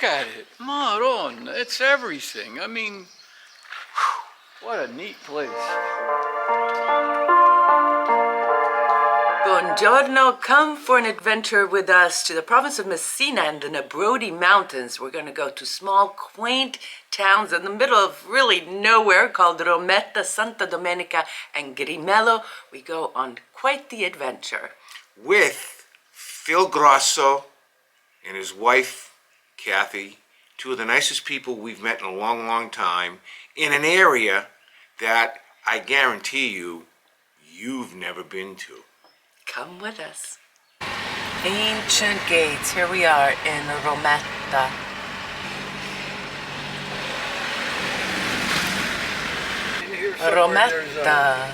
look at it. Maron, it's everything. I mean, what a neat place. Buongiorno, come for an adventure with us to the province of Messina and the Nebrodi Mountains. We're going to go to small, quaint towns in the middle of really nowhere called Rometta, Santa Domenica, and Gimello. We go on quite the adventure. With Phil Grosso and his wife, Kathy, two of the nicest people we've met in a long, long time, in an area that I guarantee you've never been to. Come with us. Ancient gates. Here we are in Rometta. Rometta,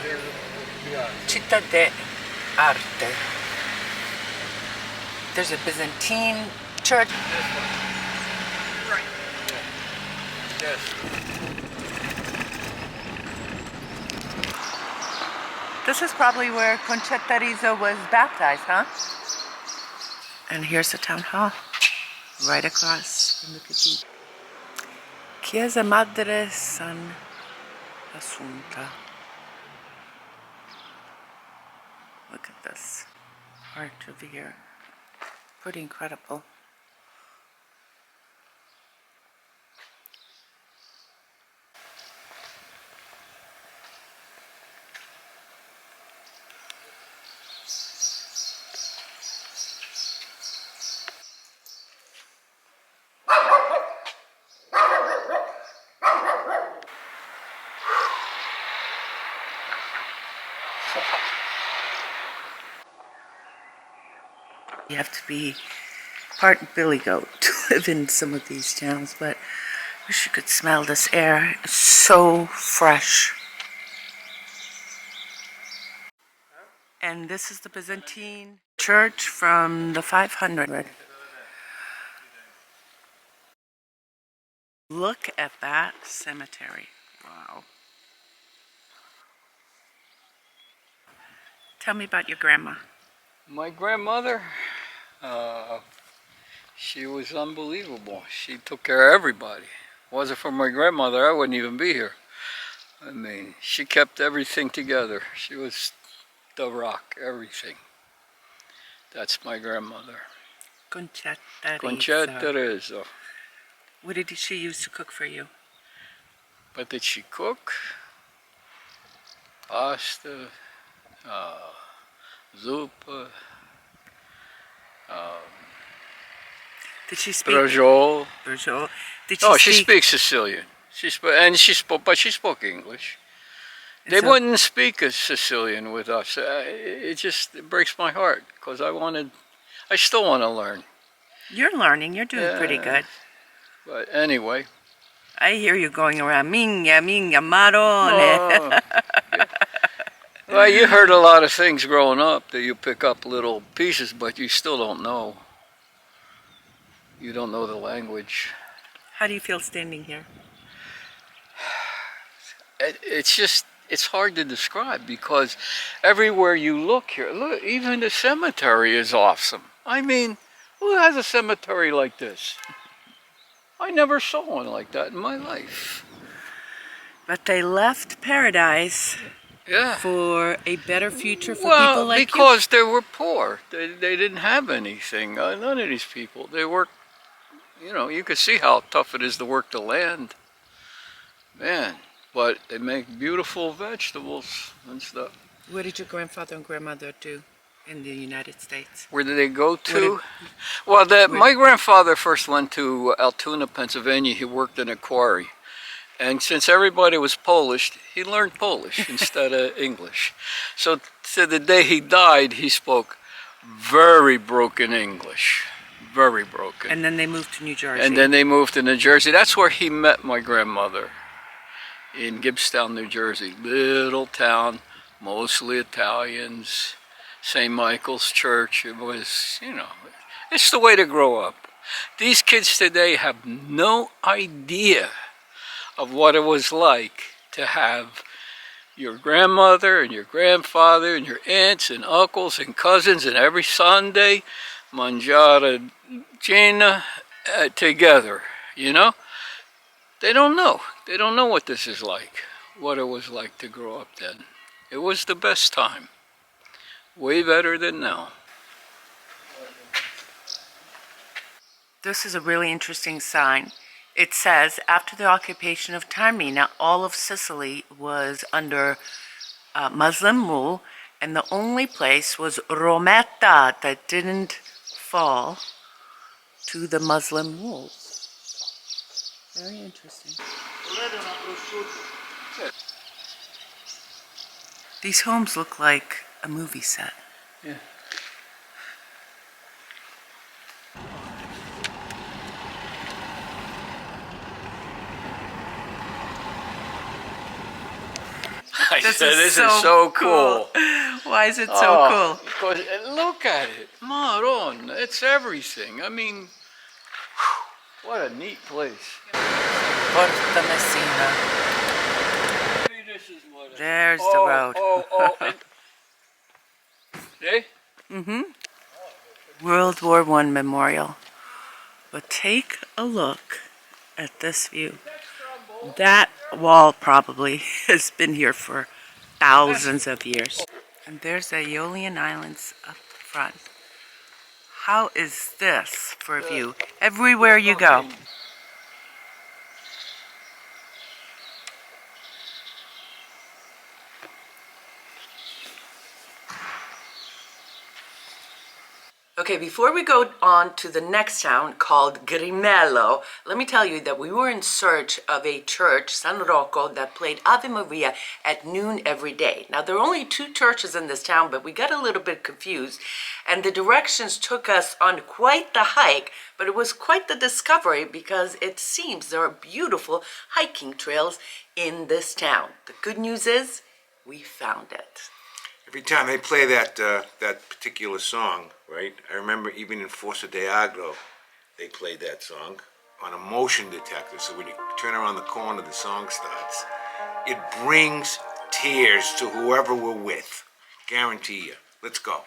città d'arte. There's a Byzantine church. Right. Yes. This is probably where Concetta Rizzo was baptized, huh? And here's the town hall, right across from the cathedral. Chiesa Madre San Assunta. Look at this art over here. Pretty incredible. You have to be part billy goat to live in some of these towns, but I wish you could smell this air. It's so fresh. And this is the Byzantine church from the 500. Look at that cemetery. Wow. Tell me about your grandma. My grandmother, she was unbelievable. She took care of everybody. Wasn't for my grandmother, I wouldn't even be here. I mean, she kept everything together. She was the rock, everything. That's my grandmother. Concetta Rizzo. What did she use to cook for you? What did she cook? Pasta, zuppa, did she speak? Brajol. Did she she speaks Sicilian. She spoke English. They wouldn't speak a Sicilian with us. It breaks my heart because I still want to learn. You're learning. You're doing pretty good. But anyway. I hear you going around, minga, marone. Well, you heard a lot of things growing up that you pick up little pieces, but you still don't know. You don't know the language. How do you feel standing here? It's hard to describe because everywhere you look here, look, even the cemetery is awesome. I mean, who has a cemetery like this? I never saw one like that in my life. But they left paradise for a better future for people like you. Because they were poor. They didn't have anything. None of these people. They worked, you could see how tough it is to work the land. Man, but they make beautiful vegetables and stuff. What did your grandfather and grandmother do in the United States? Where did they go to? My grandfather first went to Altoona, Pennsylvania. He worked in a quarry. And since everybody was Polish, he learned Polish instead of English. So to the day he died, he spoke very broken English. Very broken. And then they moved to New Jersey. And then they moved to New Jersey. That's where he met my grandmother, in Gibbstown, New Jersey. Little town, mostly Italians. St. Michael's Church. It was, it's the way to grow up. These kids today have no idea of what it was like to have your grandmother and your grandfather and your aunts and uncles and cousins, and every Sunday mangiare cena together, you know? They don't know. They don't know what this is like, what it was like to grow up then. It was the best time. Way better than now. This is a really interesting sign. It says, after the occupation of Taormina, all of Sicily was under Muslim rule, and the only place was Rometta that didn't fall to the Muslim rule. Very interesting. These homes look like a movie set. Yeah. I said, this is so cool. Why is it so cool? Because look at it. Maron, it's everything. I mean, whew, what a neat place. Porta Messina. This is what There's the road. Eh? Mm-hmm. World War I memorial. But take a look at this view. That wall probably has been here for thousands of years. And there's the Aeolian Islands up front. How is this for a view? Everywhere you go. Okay, before we go on to the next town called Gimello, let me tell you that we were in search of a church, San Rocco, that played Ave Maria at noon every day. Now, there are only 2 churches in this town, but we got a little bit confused, and the directions took us on quite the hike, but it was quite the discovery because it seems there are beautiful hiking trails in this town. The good news is, we found it. Every time they play that particular song, right? I remember even in Forza d'Agro, they played that song on a motion detector. So when you turn around the corner, the song starts. It brings tears to whoever we're with. Guarantee you. Let's go.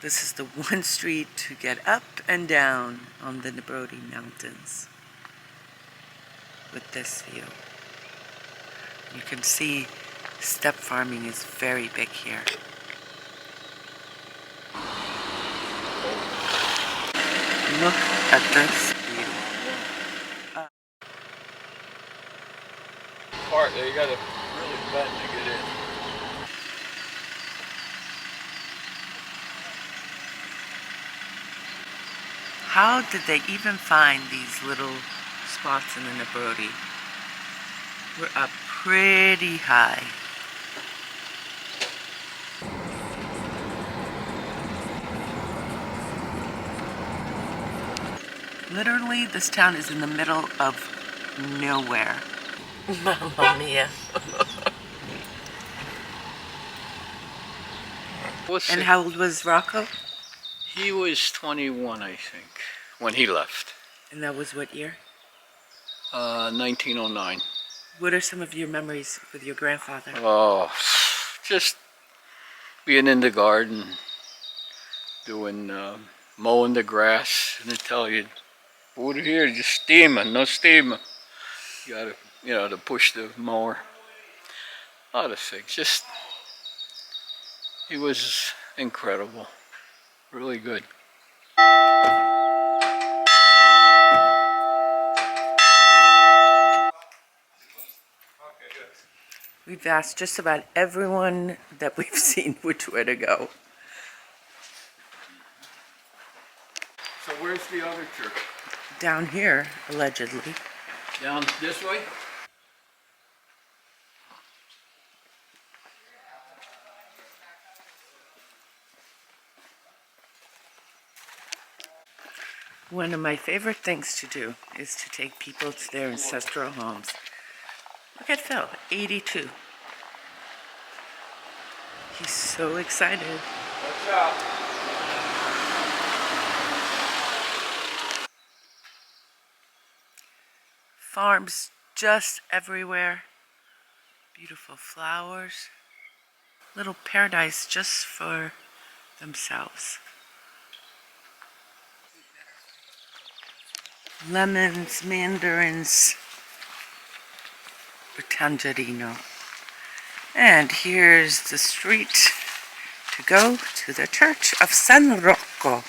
This is the one street to get up and down on the Nebrodi Mountains with this view. You can see steppe farming is very big here. Look at this view. Part there, you gotta really bend to get in. How did they even find these little spots in the Nebrodi? We're up pretty high. Literally, this town is in the middle of nowhere. Mamma mia. And how old was Rocco? He was 21, I think, when he left. And that was what year? 1909. What are some of your memories with your grandfather? Oh, just being in the garden, doing mowing the grass, and they tell you, over here, just steaming, no steaming. You gotta, to push the mower. A lot of things. Just, he was incredible. Really good. We've asked just about everyone that we've seen which way to go. So where's the other church? Down here, allegedly. Down this way? One of my favorite things to do is to take people to their ancestral homes. Look at Phil, 82. He's so excited. Watch out. Farms just everywhere. Beautiful flowers. Little paradise just for themselves. lemons, mandarins, or tangerino. And here's the street to go to the Church of San Rocco.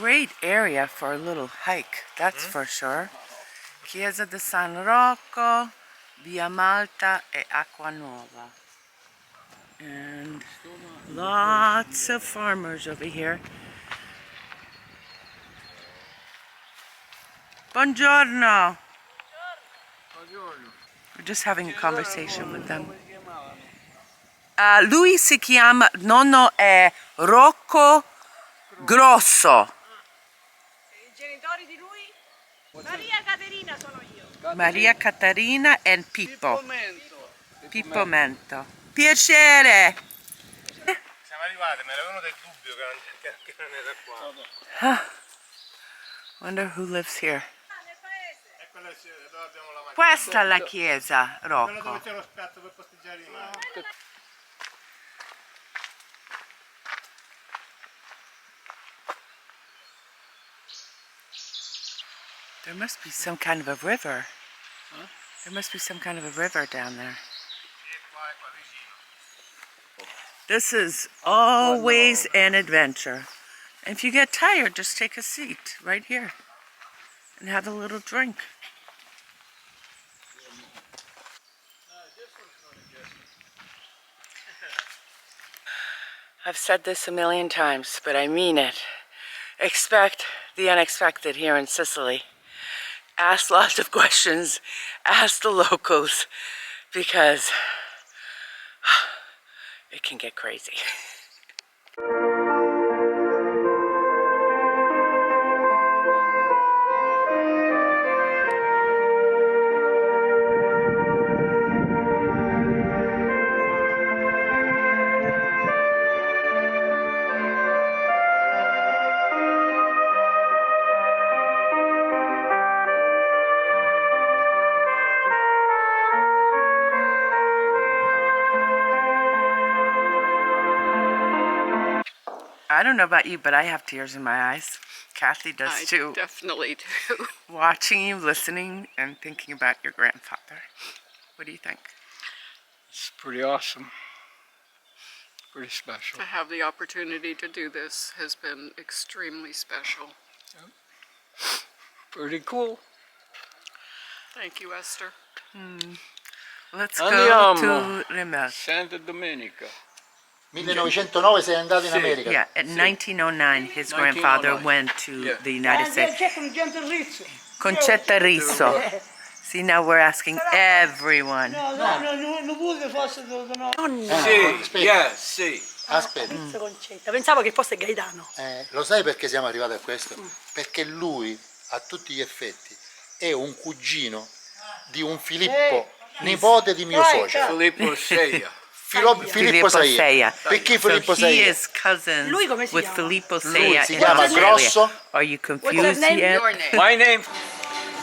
Great area for a little hike, that's for sure. Chiesa di San Rocco, Via Malta e Acqua Nuova. And lots of farmers over here. Buongiorno! We're just having a conversation with them. Lui si chiama, nonno è Rocco Grosso. I genitori di lui? Maria Caterina sono io. Maria Caterina and Pippo. Pippo Mento. Piacere! Siamo arrivati, mi era venuto il dubbio che non era qua. Wonder who lives here. Nel paese. E quella dove abbiamo la macchina. Questa è la chiesa, Quella dove Rocco. c'è lo scatto per posteggiare i mari. There must be some kind of a river. Huh? There must be some kind of a river down there. This is always an adventure. And if you get tired, just take a seat right here and have a little drink. I've said this a million times, but I mean it. Expect the unexpected here in Sicily. Ask lots of questions, ask the locals, because it can get crazy. I don't know about you, but I have tears in my eyes. Kathy does too. I definitely do. Watching you, listening, and thinking about your grandfather. What do you think? It's pretty awesome. Pretty special. To have the opportunity to do this has been extremely special. Pretty cool. Thank you, Esther. Let's Andiamo. go to Rometta. Santa Domenica. 1909 sei andato in America. Yeah, at 1909, his grandfather 1909. went to Yeah. the United States. C'è con gente rizzo. Concetta Risso. See, now we're asking everyone. Non vuole forse no. Sì. Aspetta, Rizzo Concetta. Pensavo che fosse Gaetano. lo sai perché siamo arrivati a questo? Perché lui, a tutti gli effetti, è un cugino di un Filippo, nipote di mio socio. Filippo Seia. Filippo Seia. Perché Filippo So he Seia? is cousins Lui come si with chiama? Filippo Lui Seia si in chiama Australia. Grosso. Are you What's confused his name? yet? Your name. My name.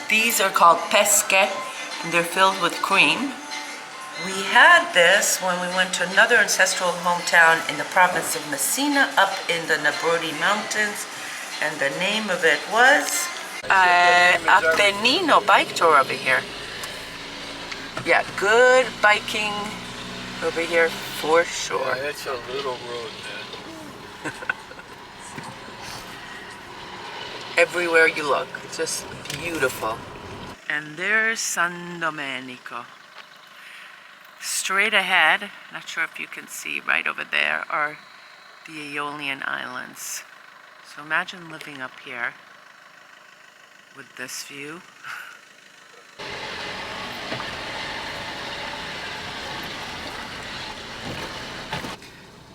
These are called pesche, and they're filled with cream. We had this when we went to another ancestral hometown in the province of Messina, up in the Nebrodi Mountains, and the name of it was Apennino bike tour over here. Yeah, good biking over here for sure. Yeah, it's a little road, man. Everywhere you look, just beautiful. And there's San Domenico. Straight ahead, not sure if you can see right over there, are the Aeolian Islands. So imagine living up here with this view.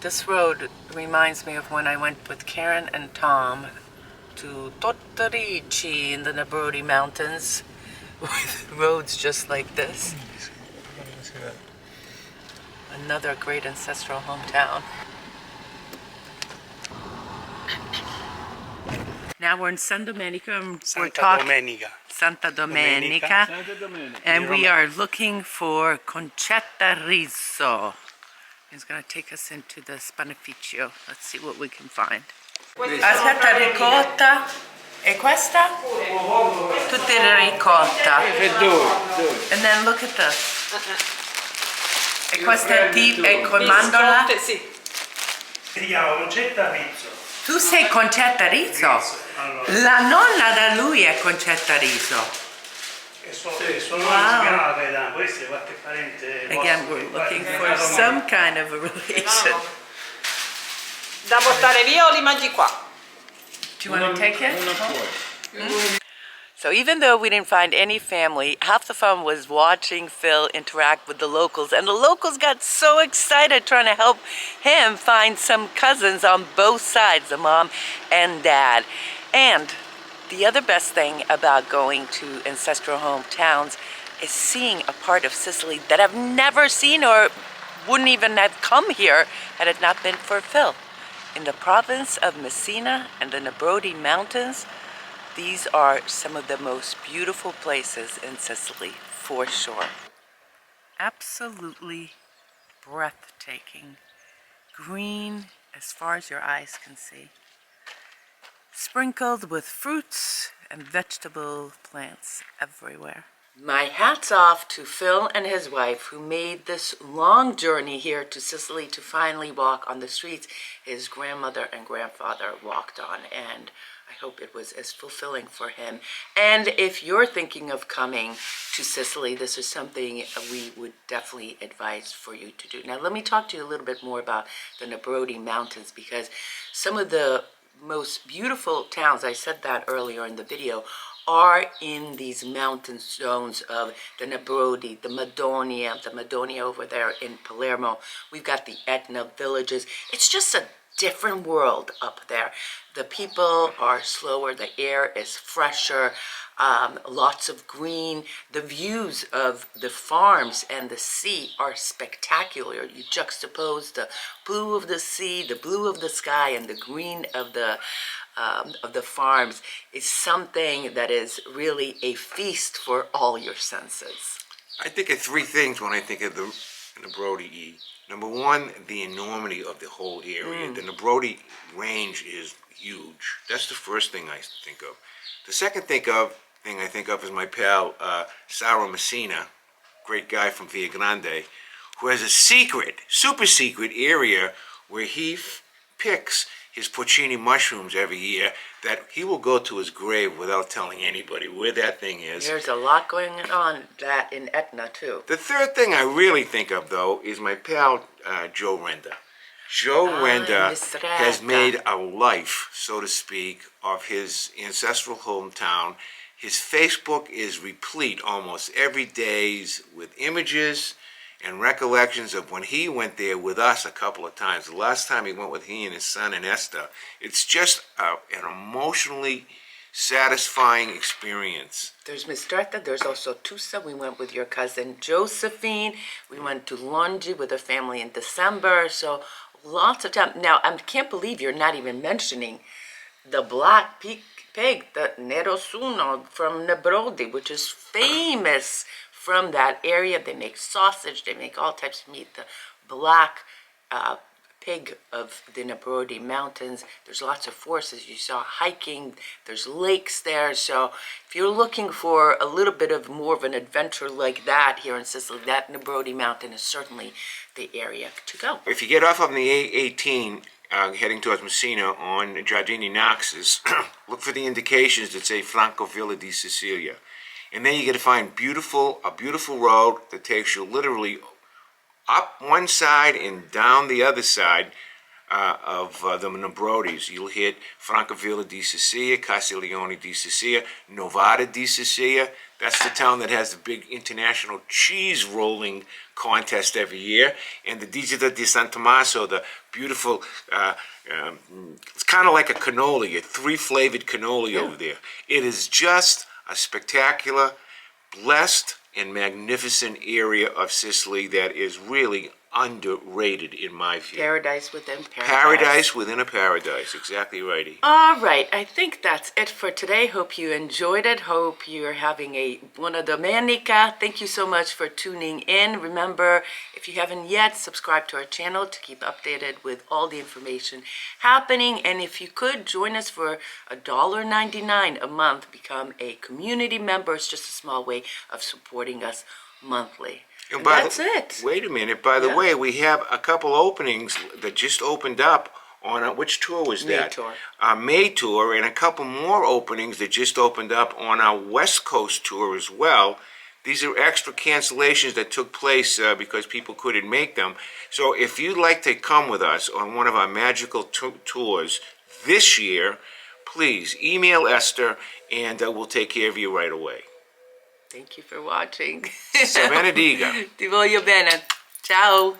This road reminds me of when I went with Karen and Tom to Tortorici in the Nebrodi Mountains with roads just like this. Another great ancestral hometown. Now we're in San Domenica and we're Santa talking Domenica. Santa Domenica, and we Rometta. are looking for concetta riso. He's going to take us into the spanificio. Let's see what we can find. Aspetta, ricotta. E questa? Tutte ricotta. And then look at this. E questa è con mandola? Sì. Si chiama Concetta Rizzo. Tu sei Concetta Rizzo? Allora, La nonna da lui è Concetta Rizzo. e suo nome si chiama Gaetano, questo è qualche parente. Again, we're looking for some kind of a relation. Da portare via o li mangi qua? Do you want to take it? So even though we didn't find any family, half the fun was watching Phil interact with the locals, and the locals got so excited trying to help him find some cousins on both sides, the mom and dad. And the other best thing about going to ancestral hometowns is seeing a part of Sicily that I've never seen or wouldn't even have come here had it not been for Phil. In the province of Messina and the Nebrodi Mountains, these are some of the most beautiful places in Sicily, for sure. Absolutely breathtaking. Green as far as your eyes can see. Sprinkled with fruits and vegetable plants everywhere. My hat's off to Phil and his wife who made this long journey here to Sicily to finally walk on the streets his grandmother and grandfather walked on, and I hope it was as fulfilling for him. And if you're thinking of coming to Sicily, this is something we would definitely advise for you to do. Now let me talk to you a little bit more about the Nebrodi Mountains, because some of the most beautiful towns, I said that earlier in the video, are in these mountain zones of the Nebrodi, the Madonia over there in Palermo. We've got the Etna villages. It's just a different world up there. The people are slower, the air is fresher, lots of green. The views of the farms and the sea are spectacular. You juxtapose the blue of the sea, the blue of the sky, and the green of the farms is something that is really a feast for all your senses. I think of three things when I think of the Nebrodi. Number one, the enormity of the whole area. The Nebrodi range is huge. That's the first thing I think of. The second thing I think of is my pal Saro Messina, great guy from Via Grande, who has a secret, super secret area where he picks his porcini mushrooms every year that he will go to his grave without telling anybody where that thing is. There's a lot going on that in Etna too. The third thing I really think of, though, is my pal Joe Renda. Joe Renda has made a life, so to speak, of his ancestral hometown. His Facebook is replete almost every day with images and recollections of when he went there with us a couple of times. The last time he went with he and his son and Esther. It's just an emotionally satisfying experience. There's Mistretta, there's also Tusa. We went with your cousin Josephine. We went to Longi with a family in December. So lots of time. Now, I can't believe you're not even mentioning the black pig, the Nerosuno from Nebrodi, which is famous from that area. They make sausage, they make all types of meat. The black pig of the Nebrodi Mountains. There's lots of forests. You saw hiking, there's lakes there. So if you're looking for a little bit of more of an adventure like that here in Sicily, that Nebrodi Mountain is certainly the area to go. If you get off on the A18, heading towards Messina on Giardini Knox's, look for the indications that say Francovilla di Sicilia. And then you get to find a beautiful road that takes you literally up one side and down the other side of the Nebrodis. You'll hit Francovilla di Sicilia, Castiglione di Sicilia, Novara di Sicilia. That's the town that has the big international cheese rolling contest every year. And the Digita di San Tommaso, the beautiful, it's kind of like a cannoli, a three-flavored cannoli over there. It is just a spectacular, blessed, and magnificent area of Sicily that is really underrated in my view. Paradise within paradise. Paradise within a paradise, exactly righty. All right, I think that's it for today. Hope you enjoyed it. Hope you're having a buona domenica. Thank you so much for tuning in. Remember, if you haven't yet, subscribe to our channel to keep updated with all the information happening. And if you could, join us for $1.99 a month. Become a community member. It's just a small way of supporting us monthly. And that's it. Wait a minute. By the way, we have a couple openings that just opened up on which tour was that? May tour. Our May tour, and a couple more openings that just opened up on our West Coast tour as well. These are extra cancellations that took place because people couldn't make them. So if you'd like to come with us on one of our magical tours this year, please email Esther, and we'll take care of you right away. Thank you for watching. Se benedica. Ti voglio bene. Ciao.